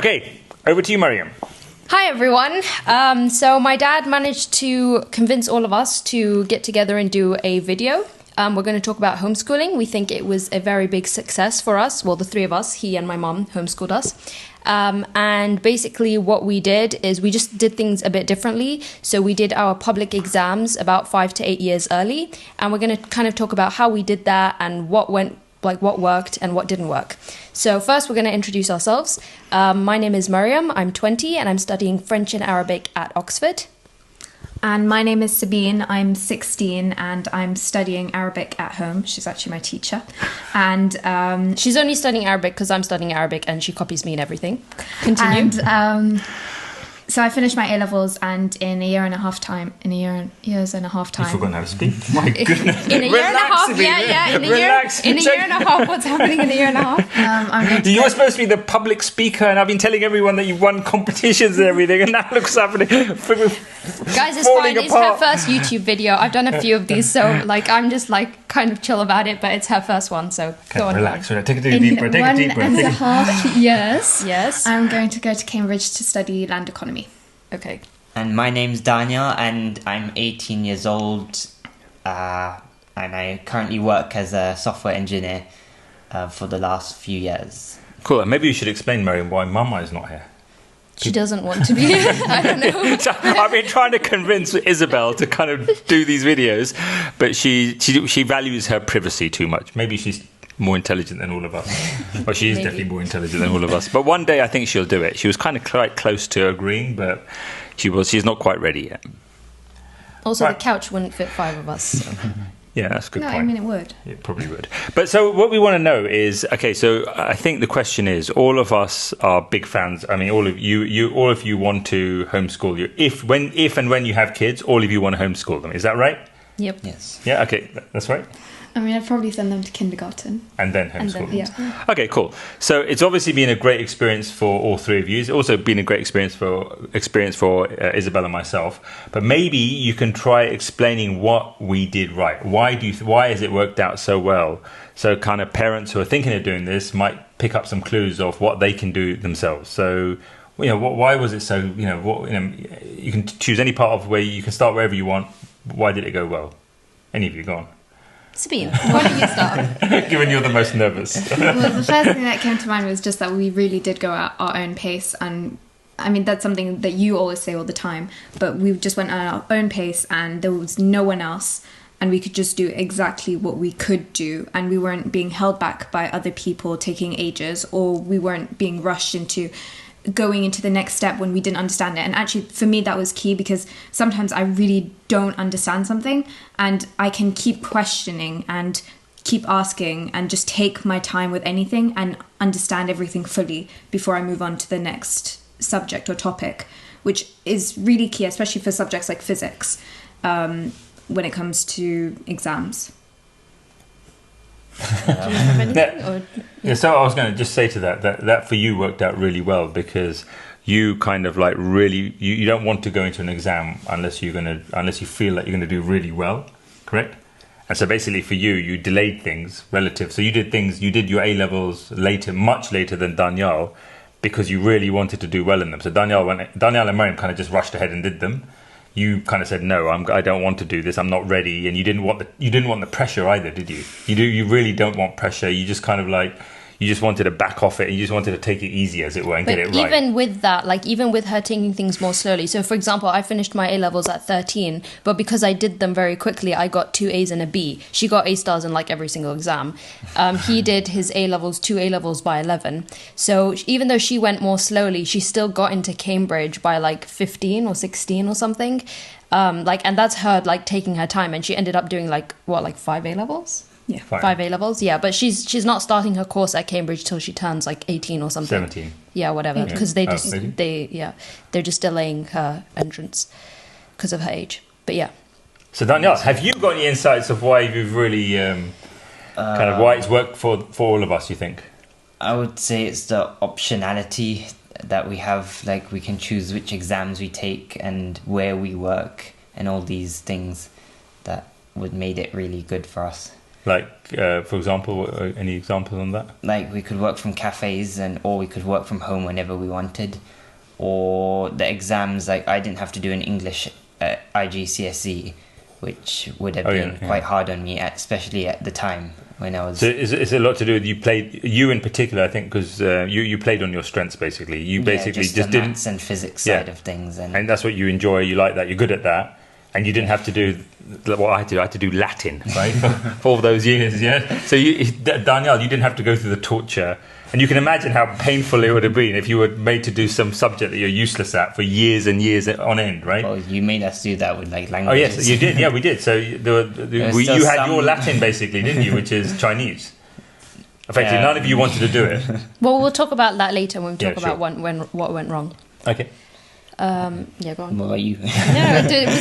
Okay, over to you, Mariam. Hi everyone. So my dad managed to convince all of us to get together and do a video. We're going to talk about homeschooling. We think it was a very big success for us. Well, the three of us, he and my mom, homeschooled us. And basically what we did is we just did things a bit differently. So we did our public exams about 5 to 8 years early. And we're going to kind of talk about how we did that and what worked and what didn't work. So first we're going to introduce ourselves. My name is Mariam, I'm 20 and I'm studying French and Arabic at Oxford. And my name is Sabine, I'm 16 and I'm studying Arabic at home. She's actually my teacher. And she's only studying Arabic because I'm studying Arabic and she copies me in everything. Continue. And so I finished my A-levels and in a years and a half time. You've forgotten how to speak. My goodness. In a year and a half, in a year and a half, what's happening in a year and a half? You were supposed to be the public speaker and I've been telling everyone that you've won competitions and everything and now look what's happening. Guys, it's fine. It's her first YouTube video. I've done a few of these, so I'm just kind of chill about it, but it's her first one, so go on. Relax. Take a deep breath. Take a deep breath. 1.5 years. Yes. I'm going to go to Cambridge to study land economy. Okay. And my name's Daniel and I'm 18 years old and I currently work as a software engineer for the last few years. Cool. And maybe you should explain, Mariam, why Mama is not here. She doesn't want to be here. I don't know. So I've been trying to convince Isabel to kind of do these videos, but she values her privacy too much. Maybe she's more intelligent than all of us. Well, she is definitely more intelligent than all of us. But one day I think she'll do it. She was kind of quite close to agreeing, but she's not quite ready yet. Also, right. The couch wouldn't fit 5 of us. So. Yeah, that's a good point. No, I mean it would. It probably would. But so what we want to know is, okay, so I think the question is, all of us are big fans. I mean, all of you want to homeschool you. If and when you have kids, all of you want to homeschool them. Is that right? Yep. Yes. Yeah. Okay, that's right. I mean, I'd probably send them to kindergarten. And then homeschool them. Yeah. Okay, cool. So it's obviously been a great experience for all three of you. It's also been a great experience for Isabel and myself. But maybe you can try explaining what we did right. Why has it worked out so well? So kind of parents who are thinking of doing this might pick up some clues of what they can do themselves. So, why was it so? You can choose any part of where you can start wherever you want. Why did it go well? Any of you, go on. Sabine, why don't you start? Given you're the most nervous. Well, the first thing that came to mind was just that we really did go at our own pace. And I mean, that's something that you always say all the time. But we just went at our own pace and there was no one else. And we could just do exactly what we could do. And we weren't being held back by other people taking ages, or we weren't being rushed into going into the next step when we didn't understand it. And actually for me that was key, because sometimes I really don't understand something and I can keep questioning and keep asking and just take my time with anything and understand everything fully before I move on to the next subject or topic, which is really key, especially for subjects like physics, when it comes to exams. Do you have anything? Yeah, so I was going to just say to that for you worked out really well, because you kind of like really you don't want to go into an exam unless you feel like you're going to do really well, correct? And so basically for you delayed things relative. So you did your A-levels later, much later than Daniel, because you really wanted to do well in them. So Daniel and Mariam kind of just rushed ahead and did them. You kind of said, no, I don't want to do this. I'm not ready. And you didn't want the pressure either, did you? You really don't want pressure. You just kind of like, you just wanted to back off it. And you just wanted to take it easy, as it were, and get it right. Even with that, even with her taking things more slowly. So for example, I finished my A-levels at 13, but because I did them very quickly, I got 2 A's and a B. She got A stars in every single exam. He did his A-levels, 2 A-levels by 11. So even though she went more slowly, she still got into Cambridge by 15 or 16 or something. And that's her taking her time, and she ended up doing 5 A-levels? Yeah, 5 A-levels, yeah. But she's not starting her course at Cambridge till she turns 18 or something. 17. Yeah, whatever. Because they're just delaying her entrance because of her age. But yeah. So Daniel, have you got any insights of why you've really kind of why it's worked for all of us? You think? I would say it's the optionality that we have. We can choose which exams we take and where we work and all these things that would made it really good for us. Like, for example, any examples on that? Like we could work from cafes or we could work from home whenever we wanted. Or the exams, like I didn't have to do an English IGCSE, which would have been quite hard on me, especially at the time when I was... So is it a lot to do with you in particular, I think, because you played on your strengths, basically. You basically just the didn't... maths and physics side of things. And that's what you enjoy, you like that, you're good at that. And you didn't have to do what I had to do. I had to do Latin, right, for all those years, yeah? So, Danielle, you didn't have to go through the torture. And you can imagine how painful it would have been if you were made to do some subject that you're useless at for years and years on end, right? Well, you made us do that with like Oh, languages. yes, you did. Yeah, we did. So you had your Latin, basically, didn't you, which is Chinese. Effectively, none of you wanted to do it. Well, we'll talk about that later when we talk sure. about what went wrong. Okay. Yeah, go on. What about you? No, was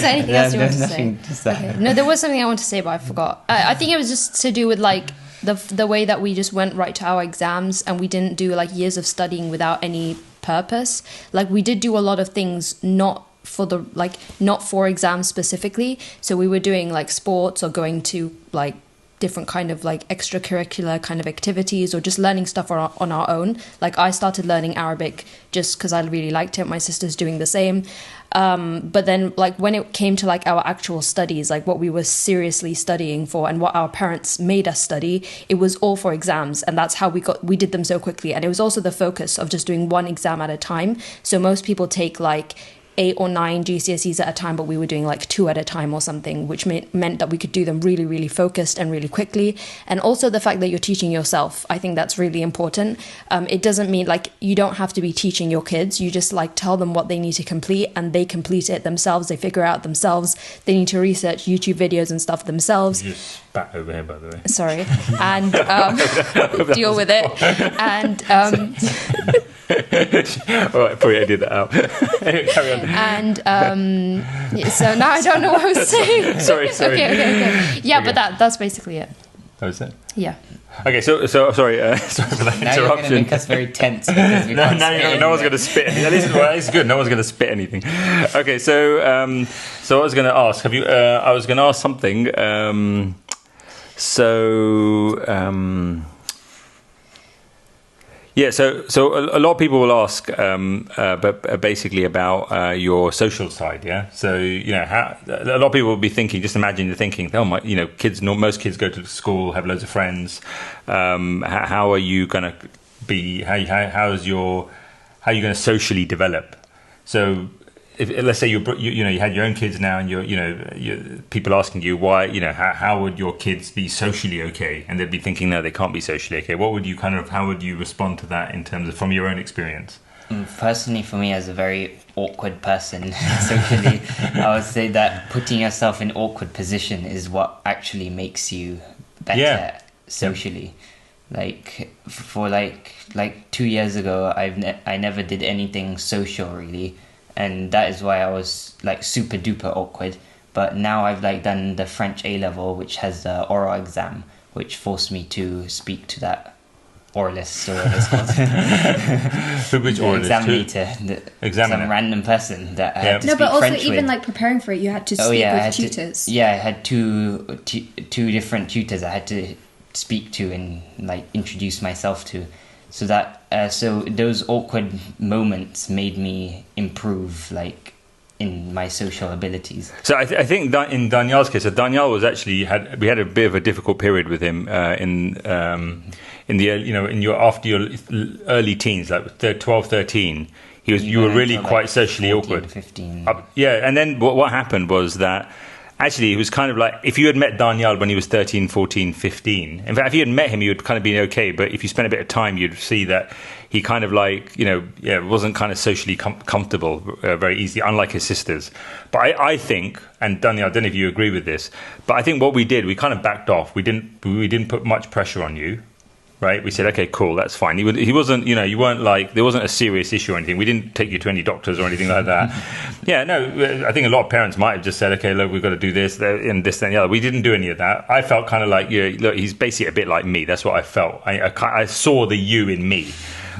there anything else you wanted to say? Just that. Okay. No, there was something I wanted to say, but I forgot. I think it was just to do with like the way that we just went right to our exams and we didn't do like years of studying without any purpose. Like we did do a lot of things not for exams specifically. So we were doing like sports or going to like different kind of like extracurricular kind of activities or just learning stuff on our own. Like I started learning Arabic just because I really liked it. My sister's doing the same. But then like when it came to like our actual studies, like what we were seriously studying for and what our parents made us study, it was all for exams. And that's how we did them so quickly. And it was also the focus of just doing one exam at a time. So most people take like 8 or 9 GCSEs at a time, but we were doing like 2 at a time or something, which meant that we could do them really, really focused and really quickly. And also the fact that you're teaching yourself, I think that's really important. It doesn't mean like you don't have to be teaching your kids. You just like tell them what they need to complete and they complete it themselves. They figure out themselves. They need to research YouTube videos and stuff themselves. You just spat over here, by the way. Sorry. And deal with it. And all right, probably edit that out. Anyway, carry on. And so now I don't know what I was saying. Sorry. Okay. Yeah, Okay. but that's basically it. That was it. Yeah. Okay, so sorry, sorry for that Now you're going to interruption. make us very tense. Because we can't say No one's going to spit. At least it's good. No one's going to spit anything. Okay, so I was going to ask. I was going to ask something. Yeah, so a lot of people will ask, but basically about your social side. Yeah, so how a lot of people will be thinking. Just imagine you're thinking, oh my, kids. Most kids go to school, have loads of friends. How are you going to be? How are you going to socially develop? So, let's say you had your own kids now, and you're people asking you why, how would your kids be socially okay? And they'd be thinking, no, they can't be socially okay. What would you how would you respond to that in terms of from your own experience? Personally, for me, as a very awkward person socially, I would say that putting yourself in awkward position is what actually makes you better socially. Like for like 2 years ago, I never did anything social really. And that is why I was like super duper awkward. But now I've like done the French A level, which has the oral exam, which forced me to speak to that oralist or whatever it's called. Which oralist? Examinator. Examiner. Some random person that I had to No, speak but also French even with. like preparing for it, you had to speak with tutors. I had two different tutors I had to speak to and like introduce myself to. So that so those awkward moments made me improve like in my social abilities. So I think that in Danielle's case, so Danielle was actually we had a bit of a difficult period with him in the after your early teens, like 12, 13. You were really quite socially 14, awkward. 15. Yeah, and then what happened was that actually, it was kind of like if you had met Daniel when he was 13, 14, 15. In fact, if you had met him, you would kind of been okay. But if you spent a bit of time, you'd see that he kind of wasn't kind of socially comfortable very easily, unlike his sisters. But I think, and Daniel, I don't know if you agree with this, but I think what we did, we kind of backed off. We didn't put much pressure on you. Right, we said, okay, cool, that's fine. He wasn't, you weren't like, there wasn't a serious issue or anything. We didn't take you to any doctors or anything like that. Yeah, no, I think a lot of parents might have just said, okay, look, we've got to do this and this and the other. We didn't do any of that. I felt kind of like, look, he's basically a bit like me. That's what I felt. I saw the you in me,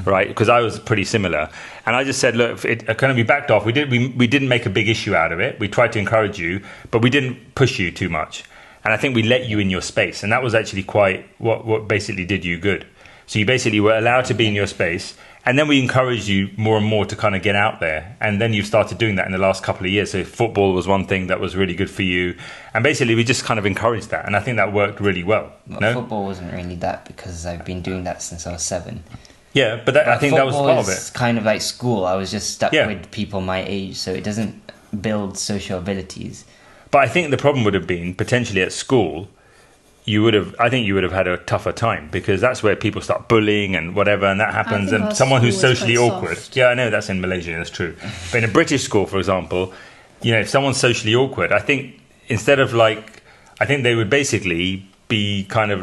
right? Because I was pretty similar. And I just said, look, we backed off. We didn't make a big issue out of it. We tried to encourage you, but we didn't push you too much. and I think we let you in your space, and that was actually quite what basically did you good. So you basically were allowed to be in your space, and then we encouraged you more and more to kind of get out there, and then you've started doing that in the last couple of years. So football was one thing that was really good for you, and basically we just kind of encouraged that, and I think that worked really well. But No, football wasn't really that because I've been doing that since I was 7. yeah, but I think that was Football part of is it. kind of like school. I was just stuck Yeah. with people my age, so it doesn't build social abilities. But I think the problem would have been potentially at school. I think you would have had a tougher time because that's where people start bullying and whatever, and that happens. think our And someone who's school was socially quite awkward. soft. Yeah, I know that's in Malaysia. That's true. But in a British school, for example, if someone's socially awkward, I think instead of I think they would basically be kind of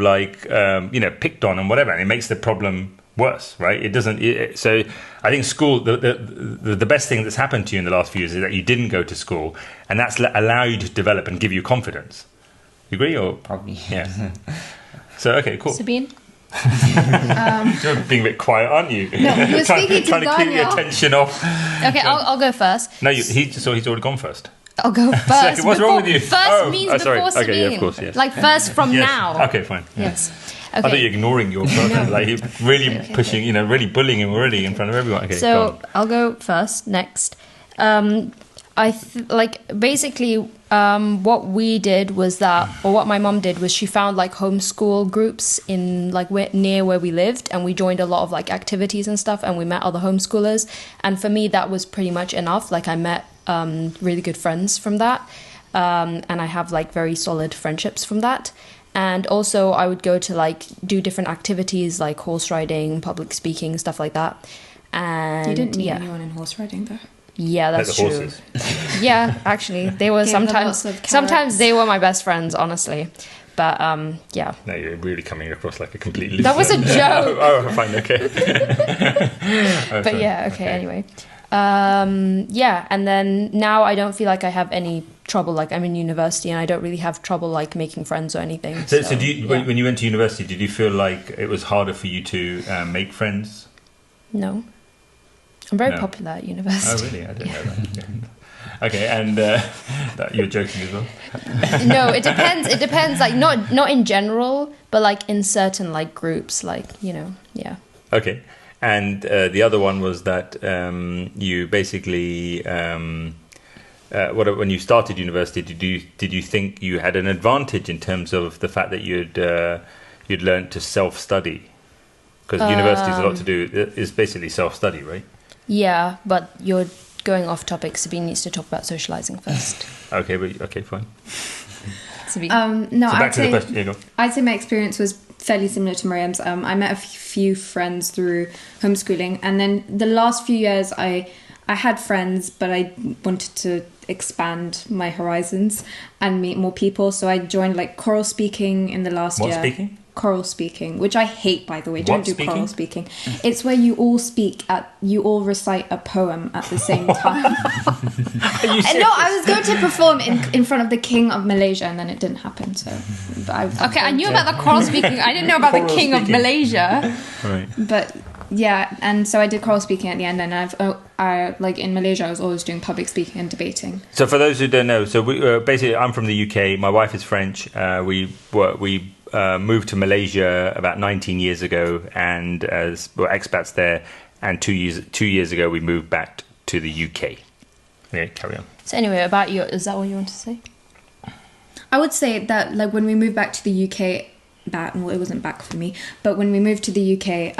picked on and whatever, and it makes the problem worse, right? It doesn't. So I think school, the best thing that's happened to you in the last few years is that you didn't go to school, and that's allow you to develop and give you confidence. You agree or? Probably. Yeah. So okay, cool. Sabine? You're being a bit quiet, aren't you? No, you're speaking to trying to keep the Daniel. attention off. Okay, I'll go first. No, he's already gone first. I'll go first. What's wrong with you? First means before sorry. Sabine. Okay, yeah, of course, yes. Like first from Yes. now. Okay, fine. Yeah. Yes. I thought Okay. you're ignoring your brother. Like you're really pushing, really bullying him already in front of everyone. Okay, go So on. I'll go first. Next, basically what we did was that, or what my mom did was she found homeschool groups in near where we lived, and we joined a lot of activities and stuff, and we met other homeschoolers. And for me, that was pretty much enough. I met really good friends from that, and I have very solid friendships from that. And also I would go to do different activities like horse riding, public speaking, stuff like that. And You didn't meet yeah. anyone in horse riding though. Yeah, Like that's the true. horses. Yeah, actually, they were Gave them sometimes. lots of carrots. Sometimes they were my best friends, honestly. But yeah, No, you're really coming across like a complete loser. that was a joke. Oh, fine, okay. But yeah, okay. Anyway, yeah, and then now I don't feel like I have any trouble. I'm in university, and I don't really have trouble making friends or anything. So do you, yeah. when you went to university, did you feel like it was harder for you to make friends? No, I'm very No. popular at Oh, university. really? I didn't know that. Okay, and you're joking as well. No, it depends. It depends. Not in general, but in certain groups. Yeah. Okay, and the other one was that you basically, when you started university, did you think you had an advantage in terms of the fact that you'd learned to self-study? Because university is a lot to do. It's basically self-study, right? Yeah, but you're going off topic. Sabine needs to talk about socializing first. Okay, fine. Sabine. No, So back to the question. Yeah, go. I'd say my experience was fairly similar to Mariam's. I met a few friends through homeschooling, and then the last few years I had friends, but I wanted to expand my horizons and meet more people. So I joined choral speaking in the last What year. speaking? Choral speaking, which I hate, by the way. Don't What do speaking? choral speaking. It's where you all recite a poem at the same time. Are you And no, I was going to perform in front of the King of Malaysia, and then it didn't happen. So, Okay, I knew about the choral speaking. I didn't know about the Choral King of speaking. Malaysia. Right. But yeah, and so I did choral speaking at the end, and in Malaysia I was always doing public speaking and debating. So for those who don't know, so we basically I'm from the UK. My wife is French. We moved to Malaysia about 19 years ago, and as we're expats there. And 2 years ago, we moved back to the UK. Okay, carry on. So anyway, about you, is that what you want to say? I would say that when we moved back to the UK, it wasn't back for me, but when we moved to the UK,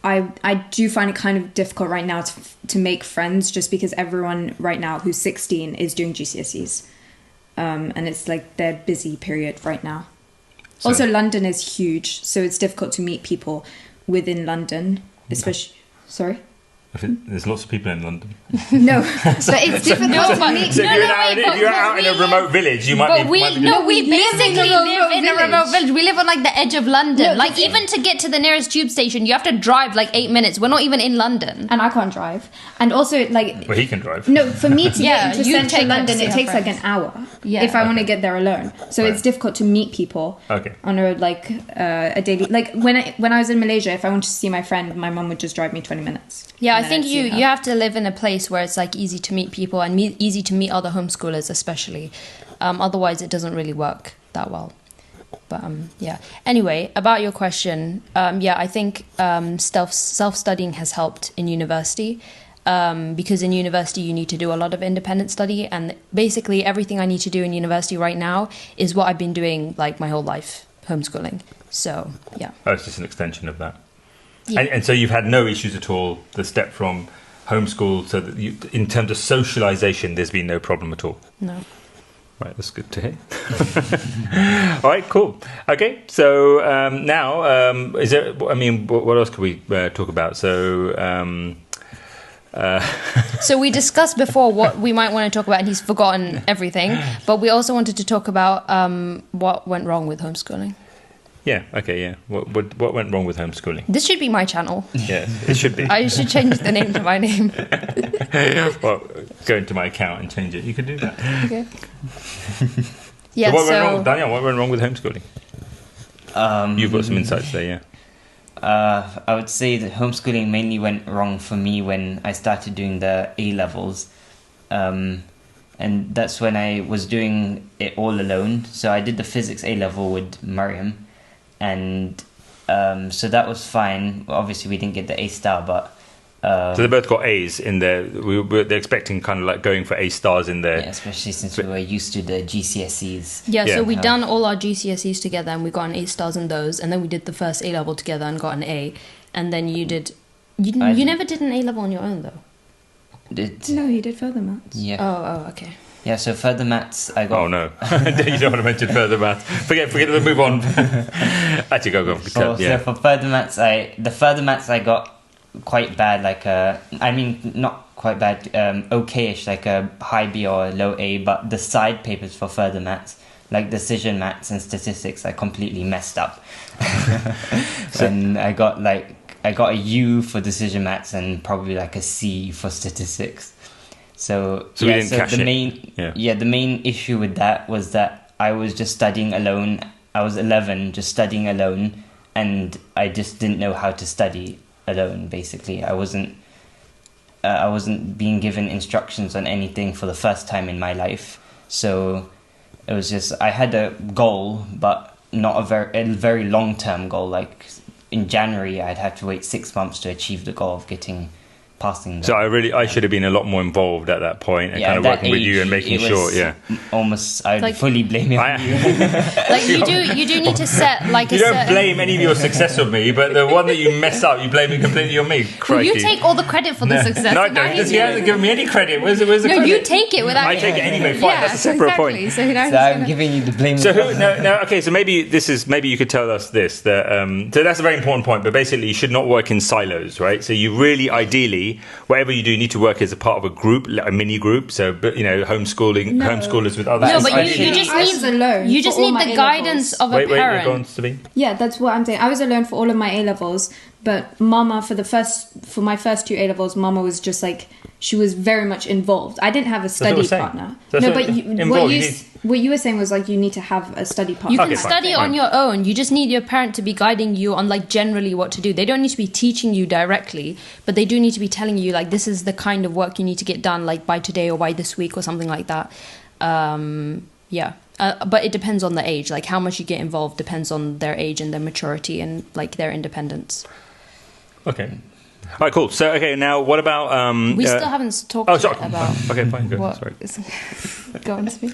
I do find it kind of difficult right now to make friends, just because everyone right now who's 16 is doing GCSEs, and it's their busy period right now. So- Also, London is huge, so it's difficult to meet people within London, especially. Sorry. There's lots of people in London. No, but it's difficult to meet. So if you're, wait, if but you're out in a we remote village, you might But be. we might be we live in a basically remote live in a remote village. village. We live on the edge of London. No, but Even to get to the nearest tube station, you have to drive 8 minutes. We're not even in London. And I can't drive. And also, Well, he can drive. no, for me to Yeah, get into you central take her to London, see it her takes friends. an hour. Yeah. If I want to Okay. get there alone, so Right. it's difficult to meet people. Okay. On a a daily when I was in Malaysia, if I wanted to see my friend, my mum would just drive me 20 minutes. Yeah, I And then think I'd see her. you have to live in a place where it's easy to meet people and easy to meet other homeschoolers, especially. Otherwise, it doesn't really work that well. But yeah. Anyway, about your question, yeah, I think self-studying has helped in university. Because in university you need to do a lot of independent study, and basically everything I need to do in university right now is what I've been doing like my whole life, homeschooling. So yeah. Oh, it's just an extension of that. Yeah. And so you've had no issues at all, the step from homeschool, so that you, in terms of socialization, there's been no problem at all? No. Right, that's good to hear. All right, cool. Okay, so now, is there, I mean, what else could we talk about? So... So we discussed before what we might want to talk about, and he's forgotten everything. But we also wanted to talk about what went wrong with homeschooling. Yeah. Okay. Yeah. What went wrong with homeschooling? This should be my channel. Yeah, it should be. I should change the name to my name. Well, go into my account and change it. You can do that. Okay. Yeah. So what went wrong, Daniel? What went wrong with homeschooling? You've got some insights there. Yeah. I would say that homeschooling mainly went wrong for me when I started doing the A-levels. And that's when I was doing it all alone. So I did the physics A-level with Mariam. And so that was fine. Obviously, we didn't get the A-star, but... so they both got A's in there. They're expecting kind of like going for A stars in there. Yeah, especially since we were used to the GCSEs. Yeah, Yeah. so we done all our GCSEs together, and we got an A stars in those, and then we did the first A level together and got an A, and then you did. You never did an A level on your own though. No, he did further maths. Yeah. Oh, okay. Yeah, so further maths, I got... Oh no, you don't want to mention further math. Forget it. Move on. Actually, go. So for further maths, I got quite bad, like I mean, not quite bad, okayish, like a high B or a low A, but the side papers for further maths, like decision maths and statistics, I completely messed up. And I got a U for decision maths and probably like a C for statistics. So we didn't catch the it. main Yeah. the main issue with that was that I was just studying alone. I was 11, just studying alone, and I just didn't know how to study alone. Basically, I wasn't being given instructions on anything for the first time in my life. So it was just, I had a goal, but not a very long term goal. Like in January, I'd have to wait 6 months to achieve the goal of passing. So I should have been a lot more involved at that point and kind of working with you and making sure. Yeah. Almost, I Like- fully blame it on you. Like you do need to set like You a don't certain. blame any of your success on me, but the one that you mess up, you blame it completely on me. Well, Crikey. you take all the credit for the success. No, I and now don't. he's He hasn't given me any credit. Where's the No, credit? you take it without. I take it anyway. Fine, Yeah, that's a separate exactly. point. So now So he's I'm gonna- giving you the blame. So okay. So maybe you could tell us this. That so that's a very important point. But basically, you should not work in silos, right? So you really, ideally, whatever you do, you need to work as a part of a group, like a mini group. So homeschoolers with others. No, but Actually, you just I was need alone you just for all need my the A-levels. guidance of a Wait, parent. go on, Sabine. Yeah, that's what I'm saying. I was alone for all of my A levels, but Mama for my first two A levels, Mama was just like, she was very much involved. I didn't have a what study I'm saying. partner. That's No, what- but involved, you need- what you were saying was like you need to have a study partner. You can Okay, fine, study fine. on your own. You just need your parent to be guiding you on like generally what to do. They don't need to be teaching you directly, but they do need to be telling you like this is the kind of work you need to get done like by today or by this week or something like that. Yeah. But it depends on the age. Like how much you get involved depends on their age and their maturity and like their independence. Okay. All right. Cool. So now what about We still haven't talked Oh, yet sorry. about Okay, fine. Go. what. Sorry. Go on, speak.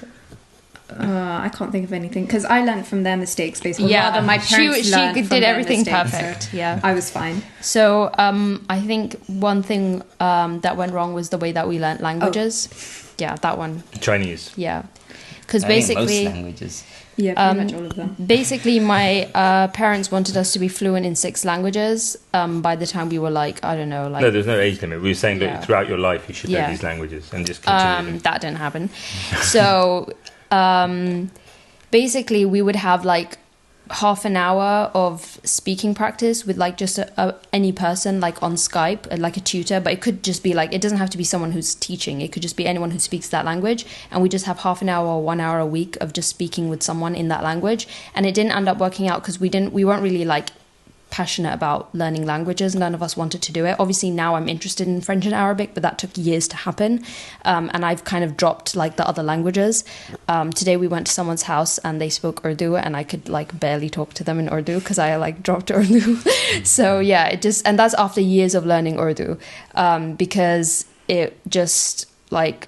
I can't think of anything because I learned from their mistakes basically. Yeah, Rather, my parents she learned from did their everything mistakes, perfect. so Yeah. I was fine. So I think one thing that went wrong was the way that we learnt languages. Yeah, that one. Chinese. Yeah, because I think most basically, languages. Yeah, pretty much all of them. basically, my parents wanted us to be fluent in 6 languages. By the time we were like, I don't know, like No, there's no age limit. We were saying Yeah. that throughout your life you should know Yeah. these languages and just continue. that didn't happen. So basically, we would have like half an hour of speaking practice with like just any person like on Skype, like a tutor, but it could just be like, it doesn't have to be someone who's teaching, it could just be anyone who speaks that language, and we just have half an hour or 1 hour a week of just speaking with someone in that language. And it didn't end up working out because we weren't really like passionate about learning languages. None of us wanted to do it. Obviously now I'm interested in French and Arabic, but that took years to happen. And I've kind of dropped like the other languages. Today we went to someone's house and they spoke Urdu, and I could like barely talk to them in Urdu because I like dropped Urdu. So yeah, and that's after years of learning Urdu, because it just like,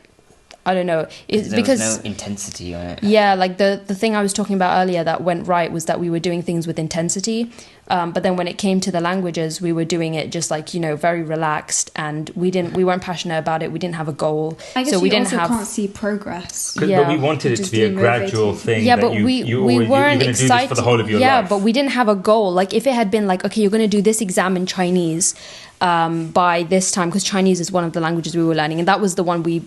I don't know. It's There because was no intensity on it. yeah, like the thing I was talking about earlier that went right was that we were doing things with intensity. But then when it came to the languages, we were doing it just like, you know, very relaxed, and we weren't passionate about it. We didn't have a goal. I guess so we you didn't also have. can't see progress. But Yeah. we wanted it Just to be a gradual demotivating. thing. Yeah, that but you we always, weren't you're going to do excited. this for the whole of your yeah, life. but we didn't have a goal. Like if it had been like, okay, you're going to do this exam in Chinese by this time, because Chinese is one of the languages we were learning, and that was the one we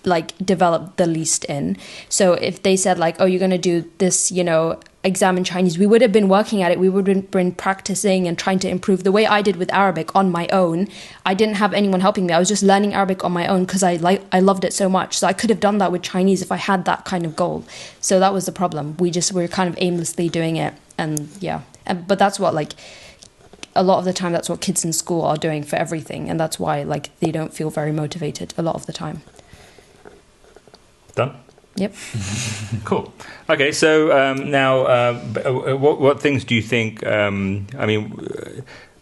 like developed the least in. So if they said like, oh, you're going to do this, you know, exam in Chinese, we would have been working at it. We would have been practicing and trying to improve the way I did with Arabic on my own. I didn't have anyone helping me. I was just learning Arabic on my own because I loved it so much. So I could have done that with Chinese if I had that kind of goal. So that was the problem. We were kind of aimlessly doing it. And yeah, but that's what like a lot of the time, that's what kids in school are doing for everything. And that's why like they don't feel very motivated a lot of the time. Done? Yep. Cool. Okay, so now, what things do you think? I mean,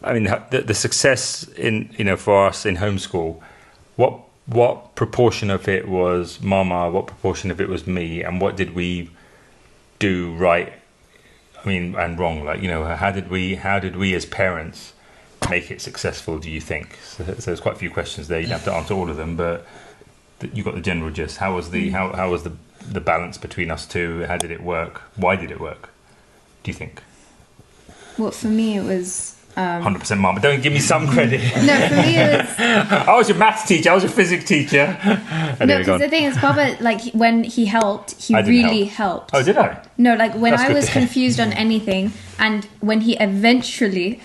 the success in for us in homeschool. What proportion of it was Mama? What proportion of it was me? And what did we do right? I mean, and wrong? Like how did we as parents make it successful? Do you think? So there's quite a few questions there. You don't have to answer all of them, but you got the general gist. How was the balance between us two? How did it work? Why did it work? Do you think? Well, for me, it was 100% Mama. Don't give me some credit. no. For me, it was I was your maths teacher. I was your physics teacher. no. Anyway, go Because on. the thing is, Papa, like when he helped, he I didn't really help. helped. Oh, did I? No, like when That's I good was to hear. confused on anything, and when he eventually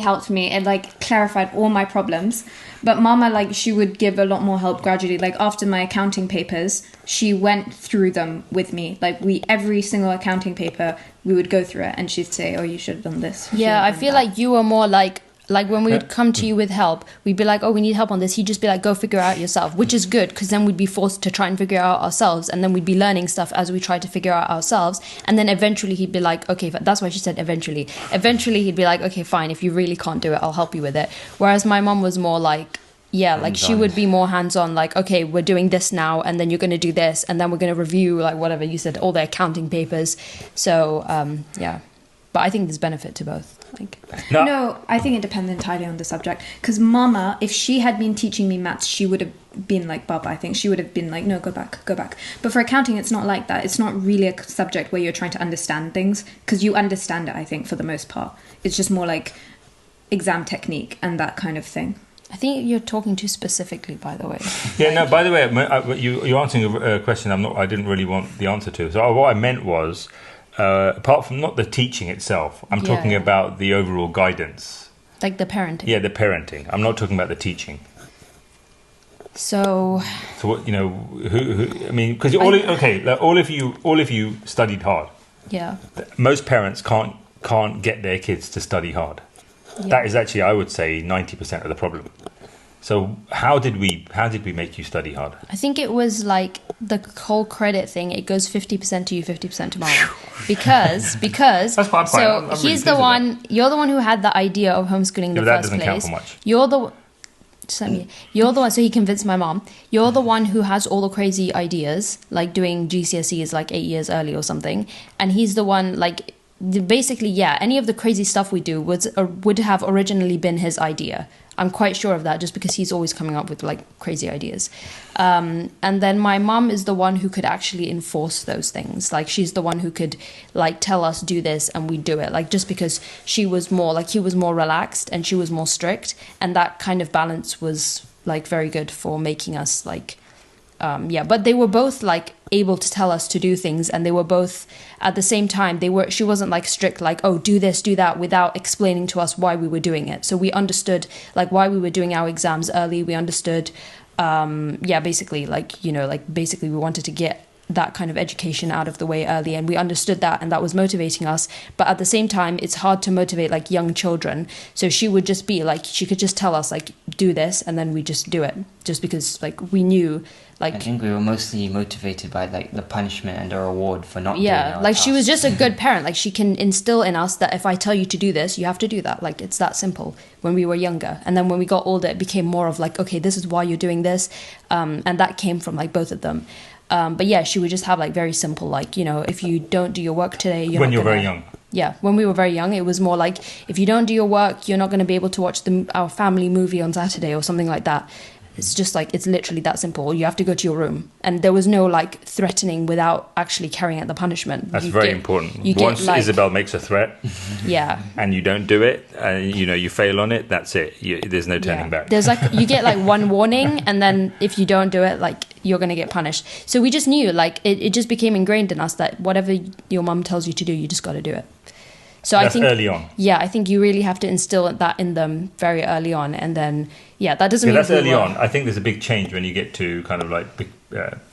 helped me, it like clarified all my problems. But Mama, like, she would give a lot more help gradually. Like after my accounting papers, she went through them with me. Like every single accounting paper, we would go through it, and she'd say, "Oh, you should have done this." you should Yeah, have I done feel that." like you were more like when we would come to you with help, we'd be like, oh, we need help on this. He'd just be like, go figure it out yourself, which is good because then we'd be forced to try and figure it out ourselves, and then we'd be learning stuff as we try to figure out ourselves. And then eventually he'd be like, okay, that's why she said eventually. Eventually he'd be like, okay, fine, if you really can't do it, I'll help you with it. Whereas my mom was more like, yeah, like she Hands-on. would be more hands-on, like, okay, we're doing this now, and then you're going to do this, and then we're going to review, like, whatever you said, all the accounting papers. So, yeah. But I think there's benefit to both. Like, No, I think it depends entirely on the subject. Because Mama, if she had been teaching me maths, she would have been like Baba. I think she would have been like, no, go back. But for accounting, it's not like that. It's not really a subject where you're trying to understand things, because you understand it, I think, for the most part. It's just more like exam technique and that kind of thing. I think you're talking too specifically, by the way. Yeah. No. By the way, you're answering a question I didn't really want the answer to. So what I meant was, apart from not the teaching itself, I'm talking Yeah. about the overall guidance. Like the parenting. Yeah, the parenting. I'm not talking about the teaching. So, So what who I mean, because all of you studied hard. yeah. Most parents can't get their kids to study hard. Yeah. That is actually, I would say, 90% of the problem. So how did we make you study hard? I think it was like the whole credit thing. It goes 50% to you, 50% to mom. Because That's fine, so I'm really he's pleased the with one. You're the one who had the idea of homeschooling in Yeah, the but that first doesn't count place. for much. You're the. You're the one. So he convinced my mom. You're the one who has all the crazy ideas, like doing GCSEs like 8 years early or something. And he's the one like. Basically, yeah, any of the crazy stuff we do would have originally been his idea. I'm quite sure of that, just because he's always coming up with like crazy ideas. And then my mom is the one who could actually enforce those things. Like she's the one who could like tell us do this and we do it. Like just because she was more like he was more relaxed and she was more strict, and that kind of balance was like very good for making us like. But they were both like able to tell us to do things, and they were both at the same time. She wasn't like strict, like, oh, do this, do that, without explaining to us why we were doing it. So we understood like why we were doing our exams early. We understood, basically, like, basically we wanted to get that kind of education out of the way early, and we understood that, and that was motivating us. But at the same time, it's hard to motivate like young children, so she would just be like, she could just tell us like, do this, and then we just do it, just because like we knew I like, think we were mostly motivated by like the punishment and the reward for not doing yeah, our like she was tasks. just a good parent. Like she can instill in us that if I tell you to do this, you have to do that. Like it's that simple when we were younger. And then when we got older, it became more of like, okay, this is why you're doing this. And that came from like both of them. But yeah, she would just have like very simple, like, you know, if you don't do your work today, When you're very young. Yeah, when we were very young, it was more like, if you don't do your work, you're not going to be able to watch our family movie on Saturday or something like that. It's just like, it's literally that simple. You have to go to your room. And there was no like threatening without actually carrying out the punishment. That's You very get- important. you get, Once like- Isabel makes a threat Yeah. and you don't do it, and you know you fail on it, that's it. There's no turning back. There's like, you get like one warning, and then if you don't do it, like you're going to get punished. So we just knew, like, it just became ingrained in us that whatever your mum tells you to do, you just got to do it. So That's I think early on. Yeah, I think you really have to instill that in them very early on, and then yeah, that doesn't Yeah, mean that's we early were- on. I think there's a big change when you get to kind of like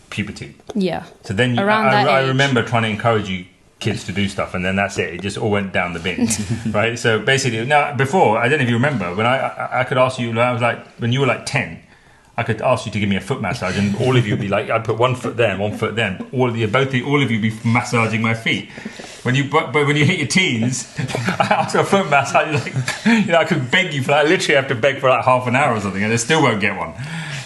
puberty. Yeah, So then Around that I age. remember trying to encourage you kids to do stuff, and then that's it. It just all went down the bin, right? So basically, now before, I don't know if you remember, when I could ask you, I was like, when you were like 10, I could ask you to give me a foot massage, and all of you would be like, I'd put one foot there and one foot there, and all of you would be massaging my feet. But when you hit your teens, after a foot massage, like, you know, I could beg you for that. I literally have to beg for like half an hour or something, and I still won't get one.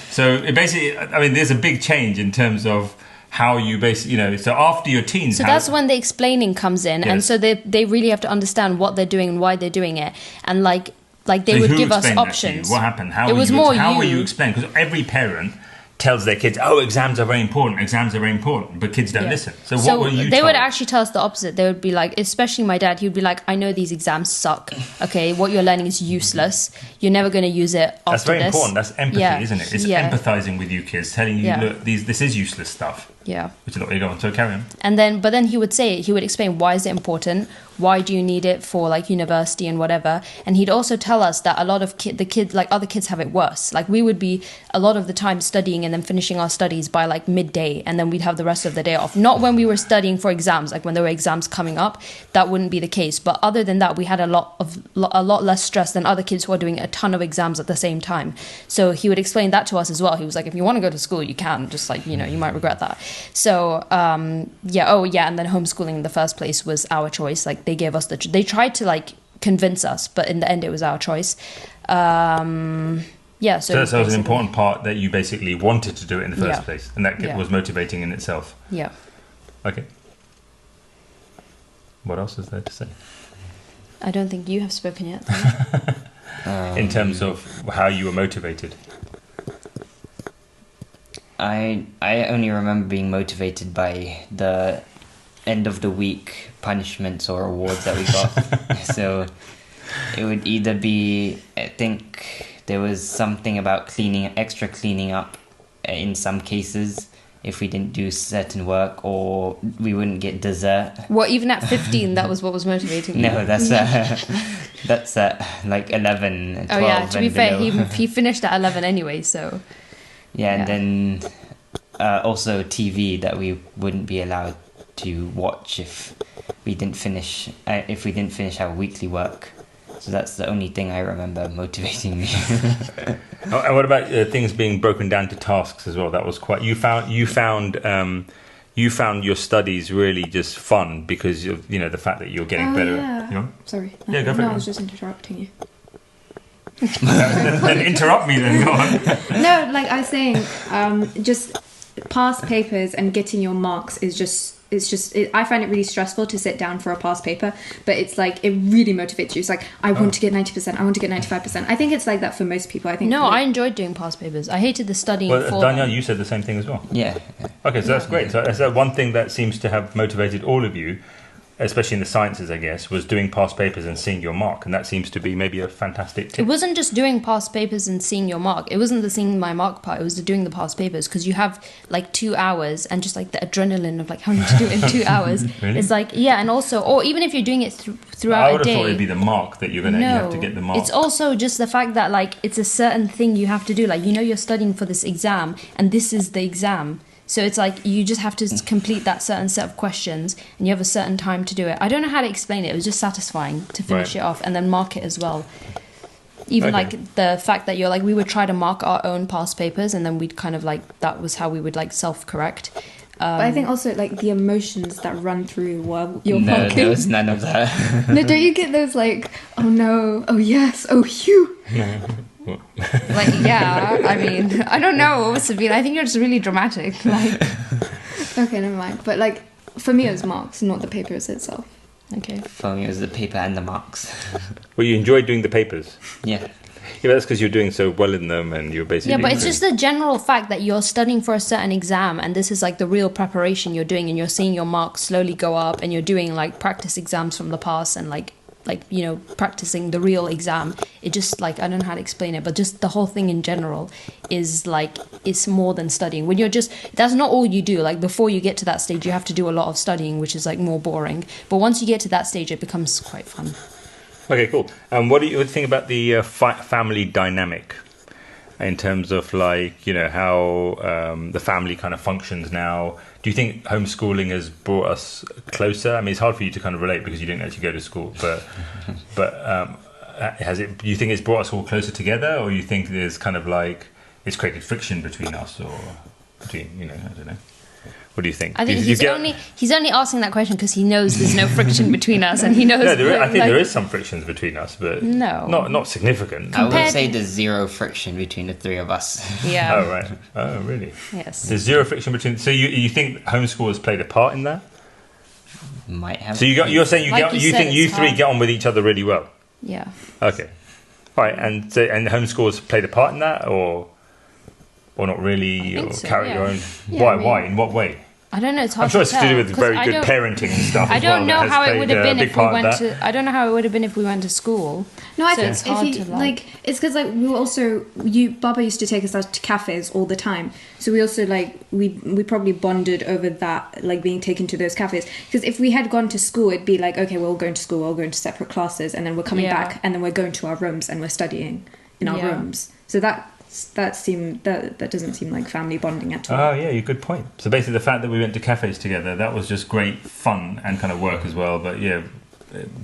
So it basically, I mean, there's a big change in terms of how you basically, you know, so after your teens. so that's when the explaining comes in, and Yes. so they really have to understand what they're doing and why they're doing it, and like they So would who give us explained that to you? options. What happened? How It were was you, more how were you. you explained? Because every parent tells their kids, "Oh, exams are very important. Exams are very important," but kids don't Yeah. listen. So what were you? They would told? actually tell us the opposite. They would be like, especially my dad, he would be like, I know these exams suck. Okay, what you're learning is useless. You're never going to use it after That's very this. important. That's empathy, Yeah. isn't it? It's Yeah. empathizing with you kids, telling you, Yeah. look, this is useless stuff. Yeah. Which is what you go on. So carry on. And then, but then he would explain why is it important? Why do you need it for like university and whatever? And he'd also tell us that a lot of other kids have it worse. Like we would be a lot of the time studying and then finishing our studies by like midday, and then we'd have the rest of the day off. Not when we were studying for exams, like when there were exams coming up, that wouldn't be the case. But other than that, we had a lot less stress than other kids who are doing a ton of exams at the same time. So he would explain that to us as well. He was like, if you want to go to school, you can. Just like, you know, you might regret that. So and then homeschooling in the first place was our choice. Like they gave us they tried to like convince us, but in the end it was our choice. So that was an basically- important part that you basically wanted to do it in the first Yeah. place, and that Yeah. was motivating in itself. Yeah. Okay. What else is there to say I don't think you have spoken yet. in terms of how you were motivated? I only remember being motivated by the end of the week punishments or awards that we got. So it would either be, I think there was something about extra cleaning up in some cases if we didn't do certain work, or we wouldn't get dessert. Well, even at 15, that was what was motivating me. No, that's like 11, 12 Oh yeah, to be and fair, below. he finished at 11 anyway, so Yeah, and Yeah. then also TV that we wouldn't be allowed to watch if we didn't finish our weekly work. So that's the only thing I remember motivating me. Oh, and what about things being broken down to tasks as well? That was quite. You found your studies really just fun because of the fact that you're getting better. Yeah. You know? Sorry. Yeah, go for no, it. I was just interrupting you. then interrupt me. Then go on. No, like I was saying, just past papers and getting your marks is just. I find it really stressful to sit down for a past paper, but it's like it really motivates you. It's like I want to get 90%, I want to get 95%. I think it's like that for most people. I think. no, I enjoyed doing past papers. I hated the studying Well, for Danielle, them. you said the same thing as well. Yeah. Okay, so that's great. So that's one thing that seems to have motivated all of you, especially in the sciences, I guess, was doing past papers and seeing your mark, and that seems to be maybe a fantastic It tip. wasn't just doing past papers and seeing your mark. It wasn't the seeing my mark part. It was the doing the past papers, because you have like 2 hours and just like the adrenaline of like having to do it in 2 hours. Really? It's like, yeah, and also, or even if you're doing it throughout I a would have day. thought it'd be the mark that you have to get the mark. It's also just the fact that like it's a certain thing you have to do. Like, you're studying for this exam and this is the exam. So it's like you just have to complete that certain set of questions, and you have a certain time to do it. I don't know how to explain it. It was just satisfying to finish Right. it off and then mark it as well. Even Okay. like the fact that you're like, we would try to mark our own past papers, and then we'd kind of like, that was how we would like self-correct. But I think also like the emotions that run through while you're No, marking. there was none of that. No, don't you get those like, oh no, oh yes, oh phew? Like, yeah, I mean, I don't know, Sabine. I think you're just really dramatic. Like, Okay, never mind. But like, for me it was marks, not the papers itself. okay. For me, it was the paper and the marks. Well, you enjoyed doing the papers. Yeah. Yeah, that's because you're doing so well in them, and you're basically. Yeah, but it's just the general fact that you're studying for a certain exam, and this is like the real preparation you're doing, and you're seeing your marks slowly go up, and you're doing like practice exams from the past, and like you know, practicing the real exam. It just like, I don't know how to explain it, but just the whole thing in general is like, it's more than studying. When you're just, that's not all you do. Like before you get to that stage, you have to do a lot of studying, which is like more boring. But once you get to that stage, it becomes quite fun. Okay, cool. What do you think about the family dynamic in terms of like, you know, how the family kind of functions now? Do you think homeschooling has brought us closer? I mean, it's hard for you to kind of relate because you didn't actually go to school, but has it? Do you think it's brought us all closer together, or you think there's kind of like it's created friction between us, or between, you know, I don't know. What do you think? I think Do you he's only asking that question because he knows there's no friction between us, and he knows. No, I think like, there is some frictions between us, but No. not significant. I would Compared- say there's zero friction between the three of us. Yeah. Oh right. Oh really? Yes. There's zero friction between. So you think homeschool has played a part in that? Might have. So you're saying Like you you said, think you it's three hard. get on with each other really well? Yeah. Okay. Right. And homeschool has played a part in that, or not really, think or so, carry yeah. your own. Yeah, Why? I mean- Why? In what way? I don't know. It's hard I'm sure it's to do tell, with 'cause very I good don't- parenting and stuff. I as well don't that know has how it played would have a been big if we part in went that. to. I don't know how it would have been if we went to school. No, I So think it's if hard you to, like, it's because like we were also Baba used to take us out to cafes all the time, so we also like we probably bonded over that, like being taken to those cafes. Because if we had gone to school, it'd be like, okay, we're all going to school, we're all going to separate classes, and then we're coming Yeah. back, and then we're going to our rooms and we're studying in our Yeah. rooms. So that doesn't seem like family bonding at all. Oh yeah, you good point. So basically, the fact that we went to cafes together, that was just great fun and kind of work as well. But yeah,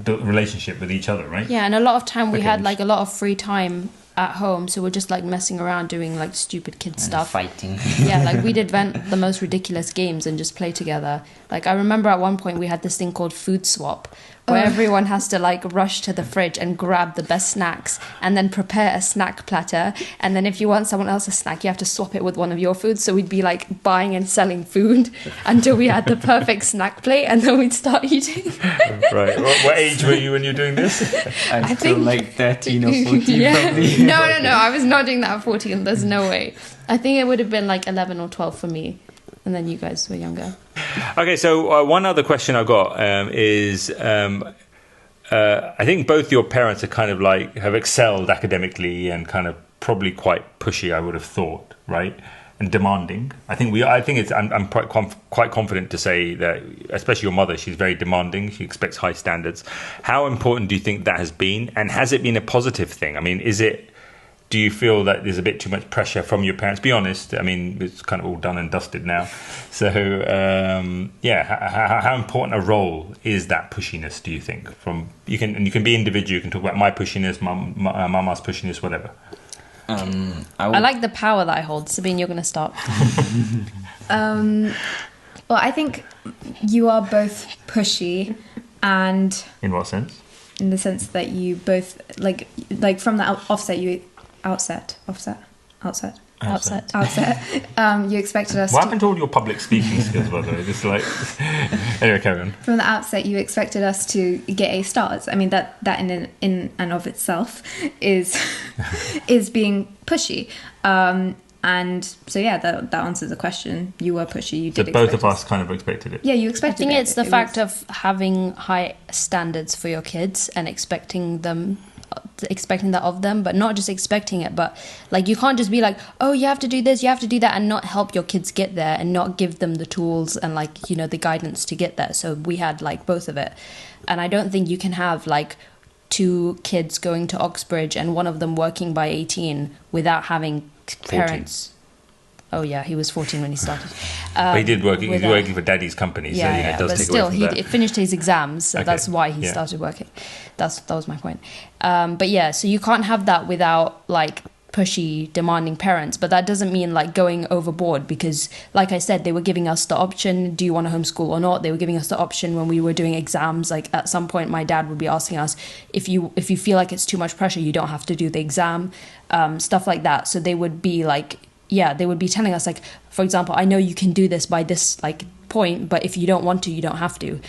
built a relationship with each other, right? Yeah, and a lot of time we Okay. had like a lot of free time at home, so we're just like messing around doing like stupid kid and stuff. fighting. Yeah, like we'd invent the most ridiculous games and just play together. Like I remember at one point we had this thing called food swap, where everyone has to like rush to the fridge and grab the best snacks and then prepare a snack platter, and then if you want someone else's snack you have to swap it with one of your foods. So we'd be like buying and selling food until we had the perfect snack plate, and then we'd start eating. Right. What age were you when you were doing this? I'm I still think- like 13 or 14 Yeah. probably. No, I was not doing that at 14. There's no way. I think it would have been like 11 or 12 for me, and then you guys were younger. Okay, so one other question I've got is I think both your parents are kind of like have excelled academically and kind of probably quite pushy, I would have thought, right? And demanding. I think I'm quite confident to say that, especially your mother, she's very demanding. She expects high standards. How important do you think that has been? And has it been a positive thing? I mean, do you feel that there's a bit too much pressure from your parents? Be honest. I mean, it's kind of all done and dusted now. So, how important a role is that pushiness, do you think? You can be individual. You can talk about my pushiness, mama's pushiness, whatever. I like the power that I hold. Sabine, you're going to start. Well, I think you are both pushy, and In what sense? in the sense that you both like from the outset, you expected us What to, happened to all your public speaking skills, by the way? Just like anyway, carry on. from the outset you expected us to get A stars. I mean that in and of itself is being pushy. And so yeah, that answers the question. You were pushy. You So did. both expect of us kind of expected it. Yeah, you I expected. think it. it's the It fact was- of having high standards for your kids and expecting that of them, but not just expecting it, but like you can't just be like, oh, you have to do this, you have to do that, and not help your kids get there and not give them the tools and like, you know, the guidance to get there. So we had like both of it, and I don't think you can have like 2 kids going to Oxbridge and one of them working by 18 without having parents. Oh yeah, he was 14 when he started. But he did work. He was with working for Daddy's company, so it does but take still, away from he that. finished his exams, so Okay, that's why he yeah. started working. That was my point. But yeah, so you can't have that without like pushy, demanding parents. But that doesn't mean like going overboard, because, like I said, they were giving us the option: do you want to homeschool or not? They were giving us the option when we were doing exams. Like at some point, my dad would be asking us, if you feel like it's too much pressure, you don't have to do the exam, stuff like that. So they would be like, yeah, they would be telling us, like, for example, I know you can do this by this like point, but if you don't want to, you don't have to.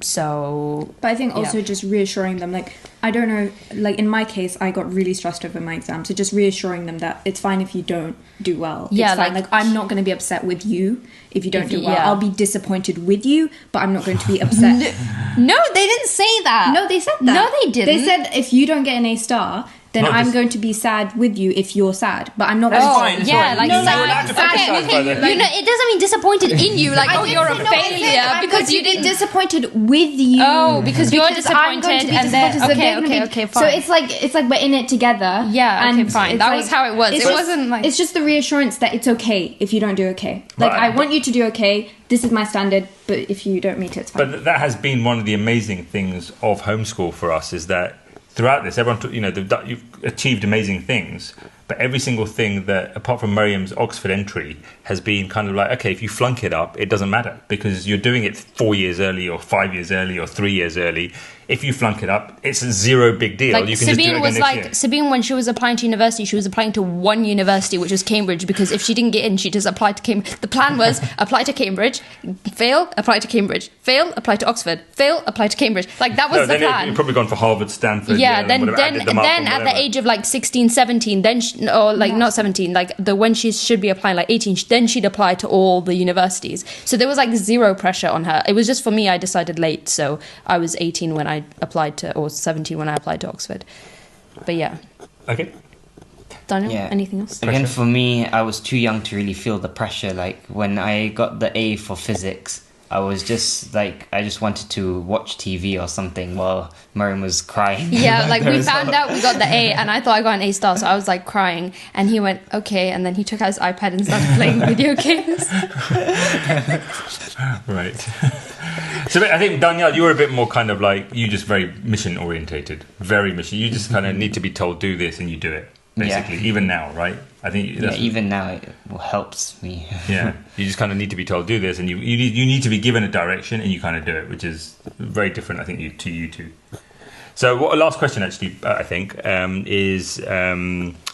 So But I think also yeah. just reassuring them, like, I don't know, like in my case, I got really stressed over my exam. So just reassuring them that it's fine if you don't do well. Yeah, it's fine. like- Like I'm not going to be upset with you if you don't If do you- well. yeah. I'll be disappointed with you, but I'm not going to be upset. no, they didn't say that. No, they said that. No, they didn't. They said if you don't get an A star, then No, I'm this- going to be sad with you if you're sad. But I'm not That's going to fine. It's yeah, fine. like You're sad- allowed to sad- criticize, by the way. You know, it doesn't mean disappointed in you, like, oh, didn't you're a say no, I said failure I'm because going you to be didn't. disappointed with you. Oh, because you're I'm going disappointed to be and then- disappointed, so okay, they're gonna okay, be- fine. So it's like we're in it together. Yeah, okay, and fine. it's That like- was how it was. it's It just- wasn't like- it's just the reassurance that it's okay if you don't do okay. Like But- I want you to do okay. This is my standard, but if you don't meet it, it's fine. But that has been one of the amazing things of homeschool for us, is that throughout this, everyone, you've achieved amazing things, but every single thing that, apart from Miriam's Oxford entry, has been kind of like, okay, if you flunk it up, it doesn't matter, because you're doing it 4 years early or 5 years early or 3 years early. If you flunk it up, it's a zero big deal. Like You can just do it Sabine again was next like year. Sabine, when she was applying to university, she was applying to one university, which was Cambridge, because if she didn't get in, she just applied to Cambridge. The plan was apply to Cambridge, fail, apply to Cambridge, fail, apply to Oxford, fail, apply to Cambridge. Like that was the then plan. you've probably gone for Harvard, Stanford. Yeah, and then whatever, then added them up then or at the whatever. age of like 16, 17, then or like not 17, like the when she should be applying, like 18, then she'd apply to all the universities. So there was like zero pressure on her. It was just for me, I decided late, so I was 18 when I applied to, or 17 when I applied to Oxford. But yeah, Okay. Daniel, Yeah. anything else? Again, for me, I was too young to really feel the pressure. Like when I got the A for physics, I was just like, I just wanted to watch TV or something while Miriam was crying. Yeah, like There we was found all- out we got the A, and I thought I got an A star, so I was like crying, and he went okay, and then he took out his iPad and started playing video games. Right. So I think, Danielle, you were a bit more kind of like, you just very mission orientated, very mission. You just kind of need to be told do this and you do it, basically. Yeah. Even now, right? I think Yeah, that's, even now it helps me. yeah. You just kind of need to be told do this, and you need to be given a direction, and you kind of do it, which is very different, I think, to you two. So, what last question actually, I think, is a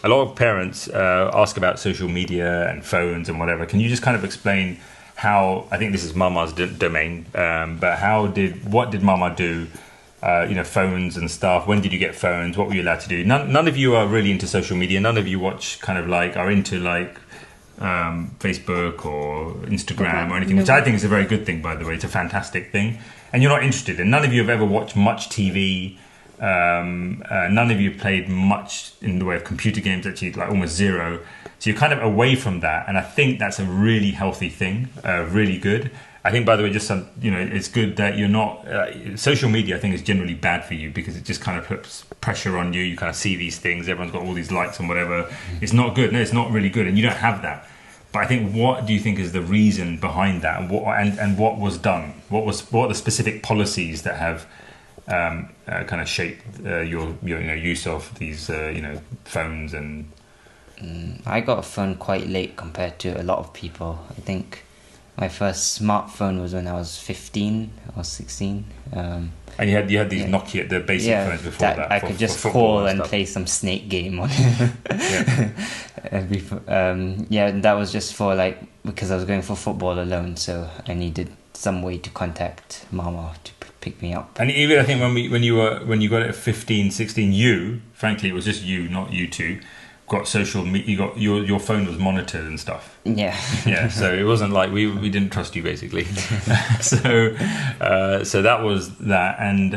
lot of parents ask about social media and phones and whatever. Can you just kind of explain how? I think this is Mama's domain, but what did Mama do? Phones and stuff. When did you get phones? What were you allowed to do? None of you are really into social media. None of you watch are into like Facebook or Instagram or anything, which I think is a very good thing, by the way. It's a fantastic thing. And you're not interested in. None of you have ever watched much TV. None of you played much in the way of computer games, actually, like almost zero. So you're kind of away from that. And I think that's a really healthy thing, really good. I think, by the way, just it's good that you're not. Social media, I think, is generally bad for you because it just kind of puts pressure on you. You kind of see these things. Everyone's got all these likes and whatever. It's not good. No, it's not really good, and you don't have that. But I think, what do you think is the reason behind that, and what was done? What are the specific policies that have kind of shaped your use of these phones and? I got a phone quite late compared to a lot of people. I think my first smartphone was when I was 15 or 16. And you had these Yeah. Nokia, the basic phones before that. I for- could for just football call and stuff. play some Snake game on. Yeah. And that was just for because I was going for football alone, so I needed some way to contact Mama to pick me up. And even I think when you got it at 15, 16, frankly, it was just you, not you two, got social media. You got your phone was monitored and stuff. Yeah. Yeah, so it wasn't like we didn't trust you, basically. so that was that. And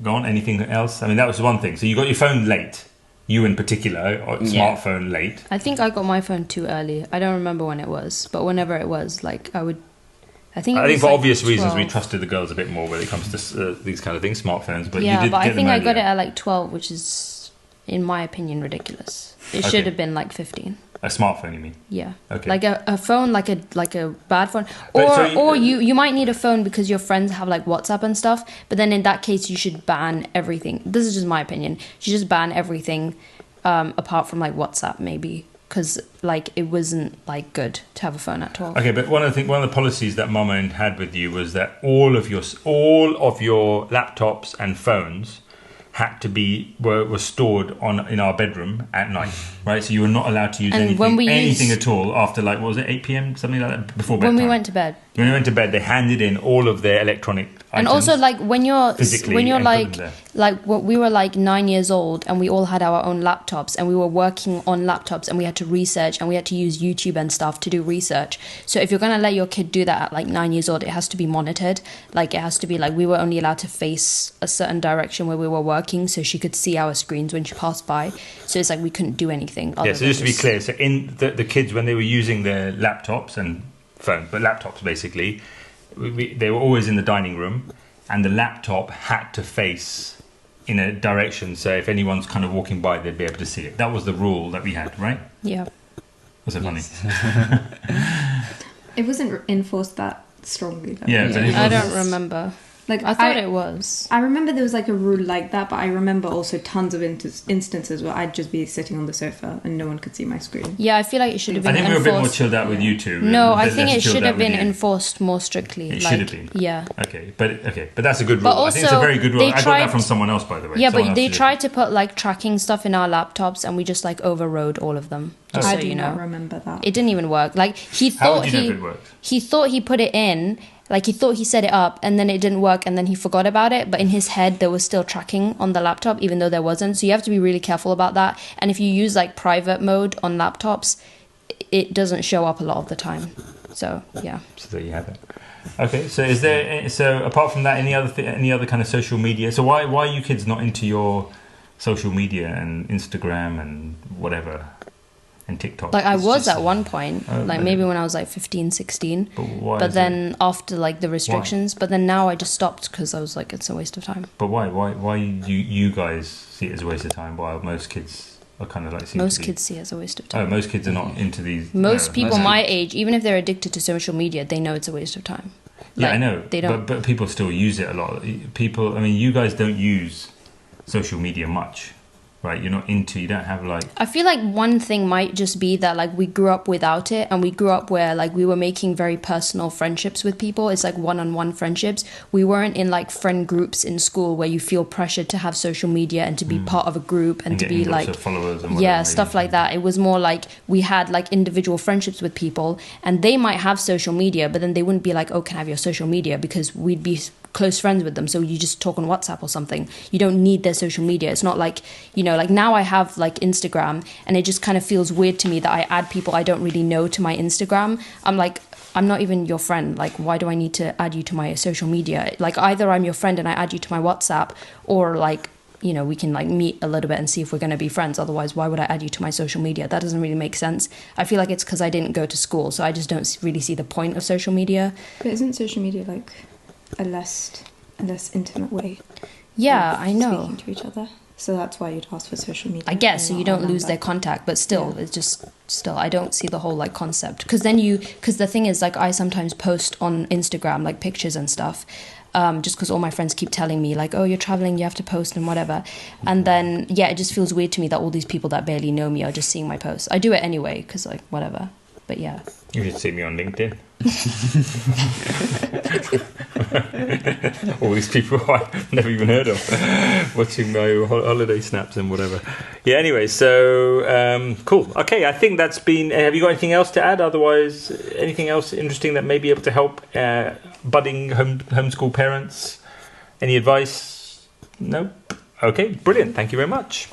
go on, anything else? I mean, that was one thing. So you got your phone late. You in particular, or Yeah. smartphone late. I think I got my phone too early. I don't remember when it was, but whenever it was, like I would. I think For like obvious reasons, we 12. trusted the girls a bit more when it comes to these kind of things, smartphones. But Yeah, you did but I get think them I got it earlier. at like 12, which is, in my opinion, ridiculous. It Okay. should have been like 15. A smartphone, you mean? Yeah. Okay. Like a phone, like a bad phone, But or so you- you might need a phone because your friends have like WhatsApp and stuff. But then in that case, you should ban everything. This is just my opinion. You should just ban everything, apart from like WhatsApp, maybe, because like it wasn't like good to have a phone at 12. Okay, but one of the policies that Mama had with you was that all of your laptops and phones had to be were stored in our bedroom at night, right? So you were not allowed to use And when anything used- at all after, like, what was it, 8 p.m, something like that, before bedtime. When we went to bed. When we went to bed, they handed in all of their electronic And items also, like when you're physically and put them there. we were like 9 years old and we all had our own laptops and we were working on laptops and we had to research and we had to use YouTube and stuff to do research. So if you're gonna let your kid do that at like 9 years old, it has to be monitored. Like it has to be like we were only allowed to face a certain direction where we were working, so she could see our screens when she passed by. So it's like we couldn't do anything. Yeah, so just to be clear, so in the kids, when they were using their laptops and phones, but laptops basically, they were always in the dining room, and the laptop had to face in a direction, so if anyone's kind of walking by, they'd be able to see it. That was the rule that we had, right? Yeah. Was it funny? It wasn't enforced that strongly. Though. Yeah, but it I was- don't remember. Like I thought it was. I remember there was like a rule like that, but I remember also tons of instances where I'd just be sitting on the sofa and no one could see my screen. Yeah, I feel like it should have I been think we were a bit more enforced. chilled out with you two. No, a I bit think less it chilled should out have with been you. enforced more strictly. It like, should have been. Yeah. Okay, but that's a good rule. But I think it's a also, very good rule. they I got that tried- from someone else, by the way. Yeah, Someone but else they did it. tried to put like tracking stuff in our laptops, and we just like overrode all of them. Just I so do you not know, remember that. it didn't even work. Like he How thought would you know he if it worked? he thought he put it in. Like he thought he set it up, and then it didn't work, and then he forgot about it. But in his head, there was still tracking on the laptop, even though there wasn't. So you have to be really careful about that. And if you use like private mode on laptops, it doesn't show up a lot of the time. So yeah. So there you have it. Okay, so is there apart from that any other kind of social media? So why are you kids not into your social media and Instagram and whatever and TikTok? Like I It's was just- at one point, Oh, like okay. maybe when I was like 15, 16. But why? But is then after like the restrictions, but then now I just stopped because I was like, it's a waste of time. But why? Why you guys see it as a waste of time? While most kids are kind of like seem Most to be- kids see it as a waste of Oh, time. most kids are not into these. Most no. people most my kids- age, even if they're addicted to social media, they know it's a waste of time. Yeah, Like, I know. They don't. But people still use it a lot. People. I mean, you guys don't use social media much, right? You're not into. You don't have like. I feel like one thing might just be that like we grew up without it, and we grew up where like we were making very personal friendships with people. It's like one-on-one friendships. We weren't in like friend groups in school where you feel pressured to have social media and to be part of a group and to be getting lots like of followers and whatever, yeah, maybe. stuff like that. It was more like we had like individual friendships with people, and they might have social media, but then they wouldn't be like, oh, can I have your social media? Because we'd be close friends with them, so you just talk on WhatsApp or something. You don't need their social media. It's not like, you know, like now I have like Instagram, and it just kind of feels weird to me that I add people I don't really know to my Instagram. I'm like, I'm not even your friend. Like, why do I need to add you to my social media? Like, either I'm your friend and I add you to my WhatsApp, or like, you know, we can like meet a little bit and see if we're going to be friends. Otherwise, why would I add you to my social media? That doesn't really make sense. I feel like it's because I didn't go to school, so I just don't really see the point of social media. But isn't social media like a less intimate way? Yeah, of I know. Speaking to each other, so that's why you'd ask for social media. I guess and so you not don't our lose their number. contact, but still, Yeah. it's just still I don't see the whole like concept because the thing is like I sometimes post on Instagram like pictures and stuff. Just because all my friends keep telling me like, oh, you're traveling, you have to post and whatever, and then yeah, it just feels weird to me that all these people that barely know me are just seeing my posts. I do it anyway because like whatever, but yeah. You should see me on LinkedIn. All these people I've never even heard of watching my holiday snaps and whatever. Yeah, anyway, so cool. Okay, I think that's been. Have you got anything else to add? Otherwise, anything else interesting that may be able to help budding homeschool parents? Any advice? No? Okay, brilliant. Thank you very much.